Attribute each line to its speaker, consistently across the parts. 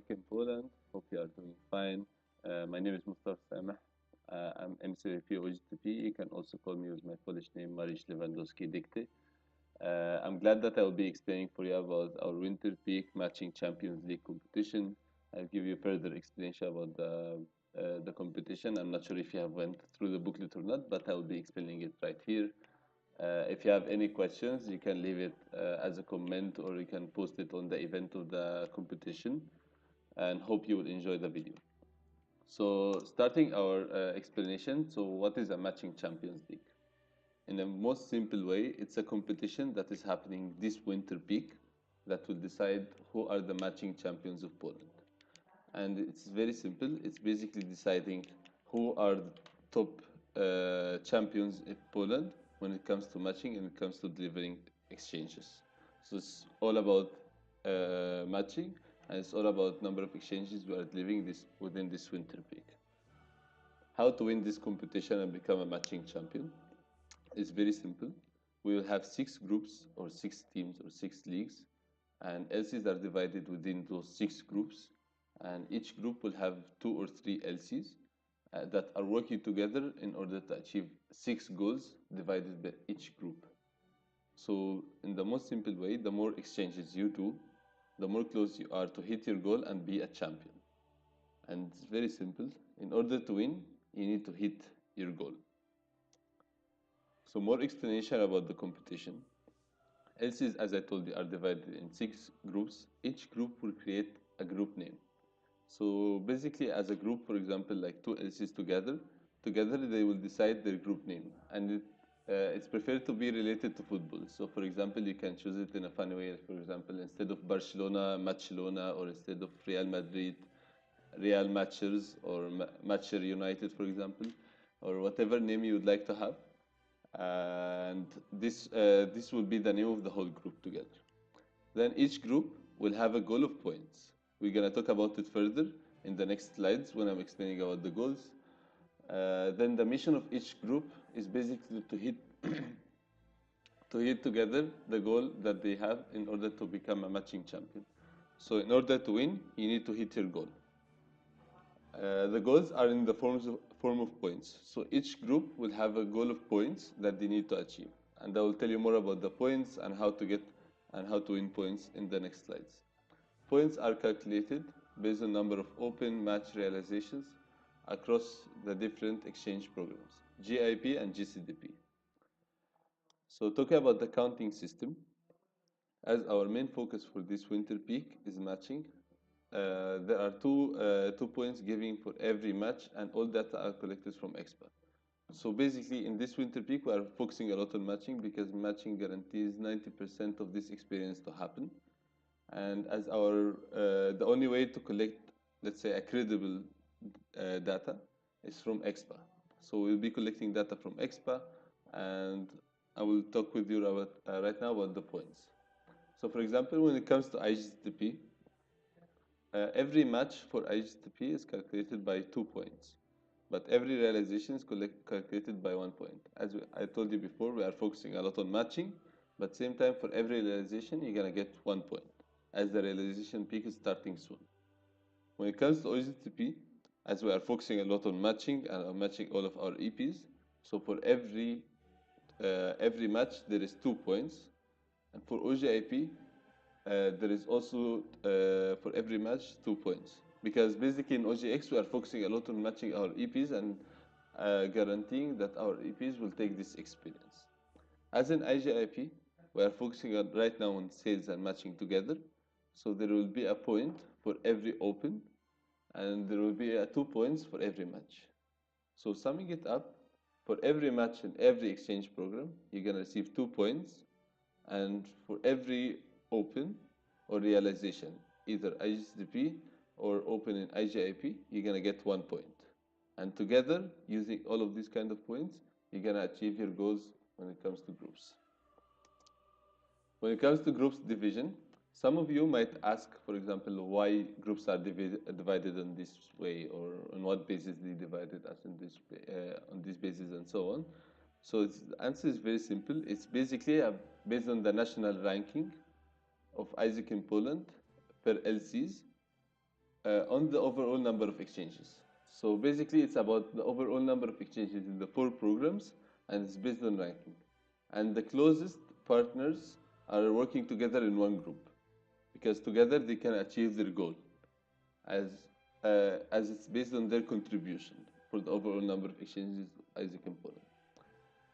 Speaker 1: in Poland. Hope you are doing fine. My name is Mustafa Sameh. I'm MCVP OGTP. You can also call me with my Polish name, Mariusz Lewandowski Dikty. I'm glad that I will be explaining for you about our Winter Peak Matching Champions League competition. I'll give you further explanation about the competition. I'm not sure if you have went through the booklet or not, but I will be explaining it right here. If you have any questions, you can leave it as a comment or you can post it on the event of the competition and hope you will enjoy the video. So starting our explanation, so what is a matching Champions League? In the most simple way, it's a competition that is happening this winter peak that will decide who are the matching champions of Poland. And it's very simple. It's basically deciding who are the top champions in Poland when it comes to matching and it comes to delivering exchanges. So it's all about matching and it's all about number of exchanges we are delivering this within this winter peak. How to win this competition and become a matching champion? It's very simple. We will have 6 groups or 6 teams or 6 leagues, and LCs are divided within those 6 groups. And each group will have 2 or 3 LCs that are working together in order to achieve 6 goals divided by each group. So, in the most simple way, the more exchanges you do, the more close you are to hit your goal and be a champion. And it's very simple. In order to win, you need to hit your goal. So more explanation about the competition. LCs, as I told you, are divided in 6 groups. Each group will create a group name. So basically, as a group, for example, like 2 LCs together they will decide their group name, and it's preferred to be related to football. So, for example, you can choose it in a funny way. For example, instead of Barcelona, Matchelona, or instead of Real Madrid, Real Matchers, or Matcher United, for example, or whatever name you would like to have. And this will be the name of the whole group together. Then each group will have a goal of points. We're gonna talk about it further in the next slides when I'm explaining about the goals. Then the mission of each group is basically to hit to hit together the goal that they have in order to become a matching champion. So in order to win, you need to hit your goal. The goals are in the form of points. So each group will have a goal of points that they need to achieve. And I will tell you more about the points and how to get and how to win points in the next slides. Points are calculated based on number of open match realizations across the different exchange programs, GIP and GCDP. So talking about the counting system, as our main focus for this winter peak is matching, there are two points given for every match, and all data are collected from Expa. So basically, in this winter peak, we are focusing a lot on matching because matching guarantees 90% of this experience to happen. And as the only way to collect, let's say, a credible data is from Expa. So we'll be collecting data from Expa, and I will talk with you about right now about the points. So for example, when it comes to IGTP, every match for IGTP is calculated by 2 points, but every realization is calculated by 1 point. As I told you before, we are focusing a lot on matching, but same time for every realization, you're gonna get 1 point, as the realization peak is starting soon. When it comes to OGTP, as we are focusing a lot on matching and matching all of our EPs, so for every match there is 2 points, and for OGIP, there is also for every match 2 points, because basically in OGX we are focusing a lot on matching our EPs and guaranteeing that our EPs will take this experience. As in IGIP, we are focusing on right now on sales and matching together, so there will be a point for every open, and there will be 2 points for every match. So summing it up, for every match and every exchange program, you're gonna receive 2 points, and for every open or realization, either IGTP or open in IGIP, you're gonna get 1 point. And together, using all of these kind of points, you're gonna achieve your goals when it comes to groups. When it comes to groups division, some of you might ask, for example, why groups are divided in this way, or on what basis they divided us in this on this basis, and so on. So the answer is very simple. It's basically based on the national ranking of Isaac in Poland per LCs. on the overall number of exchanges. So basically, it's about the overall number of exchanges in the 4 programs, and it's based on ranking. And the closest partners are working together in one group because together they can achieve their goal as it's based on their contribution for the overall number of exchanges Isaac and Poland.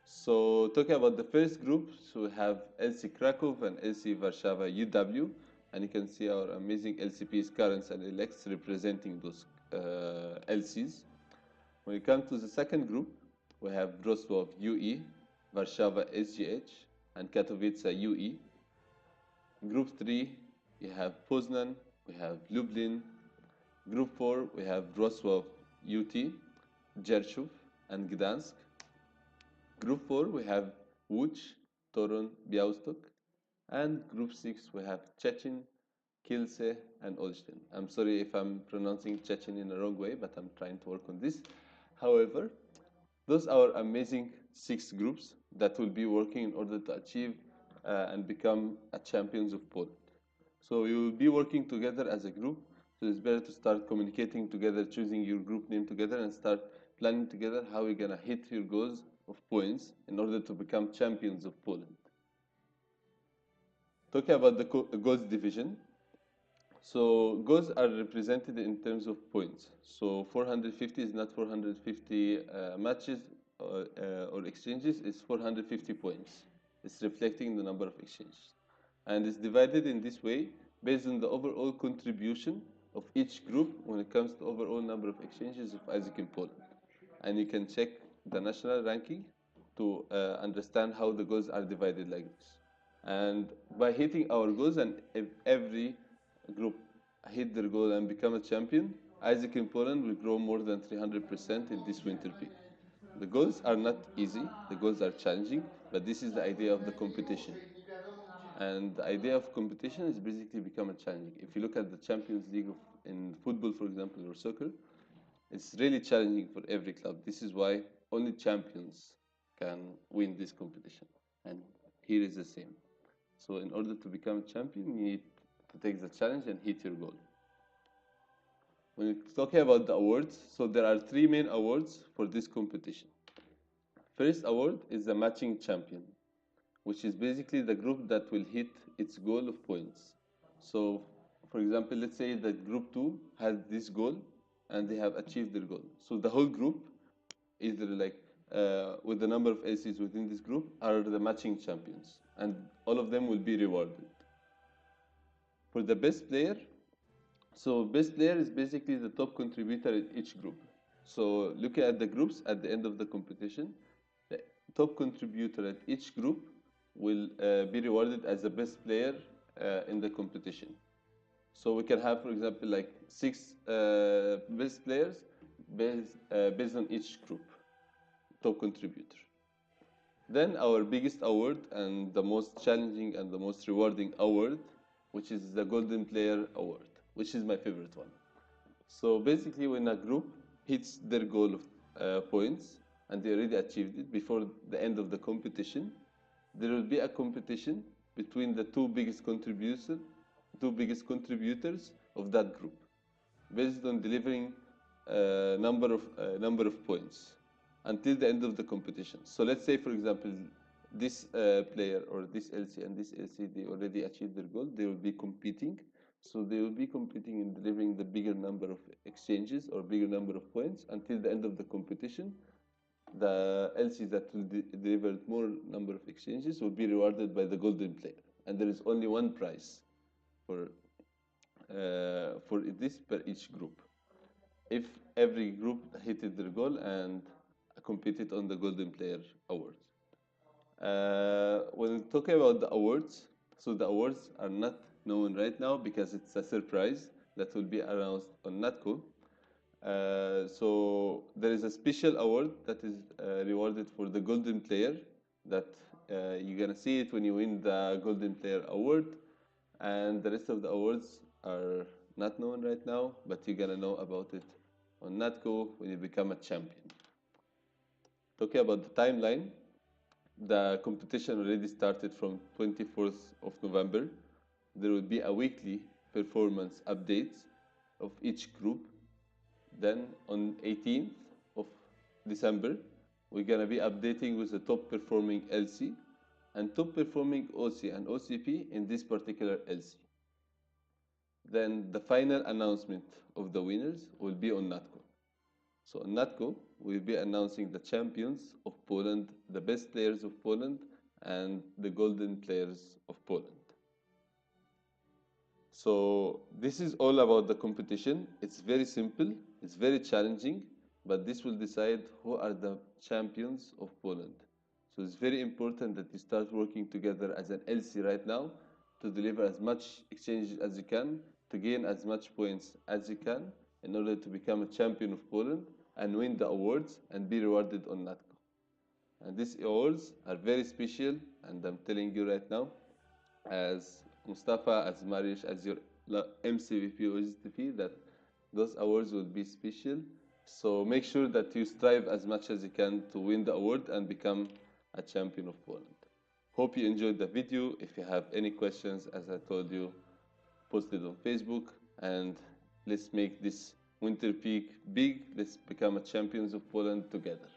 Speaker 1: So talking about the first group, so we have LC Krakow and LC Warszawa UW, and you can see our amazing LCPs, currents and elects representing those LCs. When it comes to the second group, we have Wrocław UE, Warszawa SGH, and Katowice UE. Group 3, we have Poznan, we have Lublin. Group 4, we have Wrocław UT, Rzeszów, and Gdansk. Group 4, we have Łódź, Toruń, Białystok. And Group 6, we have Szczecin, Kielce, and Olsztyn. I'm sorry if I'm pronouncing Szczecin in the wrong way, but I'm trying to work on this. However, those are amazing 6 groups that will be working in order to achieve and become a champions of Poland. So you will be working together as a group. So it's better to start communicating together, choosing your group name together, and start planning together how you're gonna hit your goals of points in order to become champions of Poland. Talking about the goals division. So goals are represented in terms of points. So 450 is not 450 matches or exchanges, it's 450 points. It's reflecting the number of exchanges. And it's divided in this way based on the overall contribution of each group when it comes to overall number of exchanges of Isaac in Poland. And you can check the national ranking to understand how the goals are divided like this. And by hitting our goals, and if every group hit their goal and become a champion, Isaac in Poland will grow more than 300% in this winter peak. The goals are not easy, the goals are challenging, but this is the idea of the competition. And the idea of competition is basically become a challenge. If you look at the Champions League in football, for example, or soccer, it's really challenging for every club. This is why only champions can win this competition. And here is the same. So in order to become a champion, you need to take the challenge and hit your goal. When we're talking about the awards, so there are 3 main awards for this competition. First award is the matching champion, which is basically the group that will hit its goal of points. So, for example, let's say that group 2 has this goal and they have achieved their goal. So the whole group, either like with the number of LCs within this group, are the matching champions, and all of them will be rewarded. For the best player, so best player is basically the top contributor in each group. So looking at the groups at the end of the competition, the top contributor at each group will be rewarded as the best player in the competition. So we can have, for example, like 6 best players based on each group, top contributor. Then our biggest award and the most challenging and the most rewarding award, which is the Golden Player Award, which is my favorite one. So basically, when a group hits their goal of points and they already achieved it before the end of the competition, there will be a competition between the two biggest contributors of that group, based on delivering number of points until the end of the competition. So let's say, for example, this player or this LC and this LC, they already achieved their goal. They will be competing. So they will be competing in delivering the bigger number of exchanges or bigger number of points until the end of the competition. The LCs that will deliver more number of exchanges will be rewarded by the golden player. And there is only one prize for this per each group. If every group hit their goal and competed on the Golden Player Award. When talking about the awards, so the awards are not known right now because it's a surprise that will be announced on NATCO. So there is a special award that is rewarded for the Golden Player that you're gonna see it when you win the Golden Player Award, and the rest of the awards are not known right now, but you're gonna know about it on NATCO when you become a champion. Talking about the timeline, the competition already started from 24th of November. There will be a weekly performance updates of each group. Then on 18th of December, we're gonna be updating with the top performing LC and top performing OC and OCP in this particular LC. Then the final announcement of the winners will be on NATCO. So on NATCO, we'll be announcing the champions of Poland, the best players of Poland, and the golden players of Poland. So this is all about the competition. It's very simple, it's very challenging, but this will decide who are the champions of Poland. So it's very important that you start working together as an LC right now to deliver as much exchange as you can, to gain as much points as you can in order to become a champion of Poland and win the awards and be rewarded on NATCO. And these awards are very special, and I'm telling you right now, as Mustafa, as Marish, as your MCVP or GTP, that those awards will be special. So make sure that you strive as much as you can to win the award and become a champion of Poland. Hope you enjoyed the video. If you have any questions, as I told you, post it on Facebook, and let's make this winter peak big. Let's become a champions of Poland together.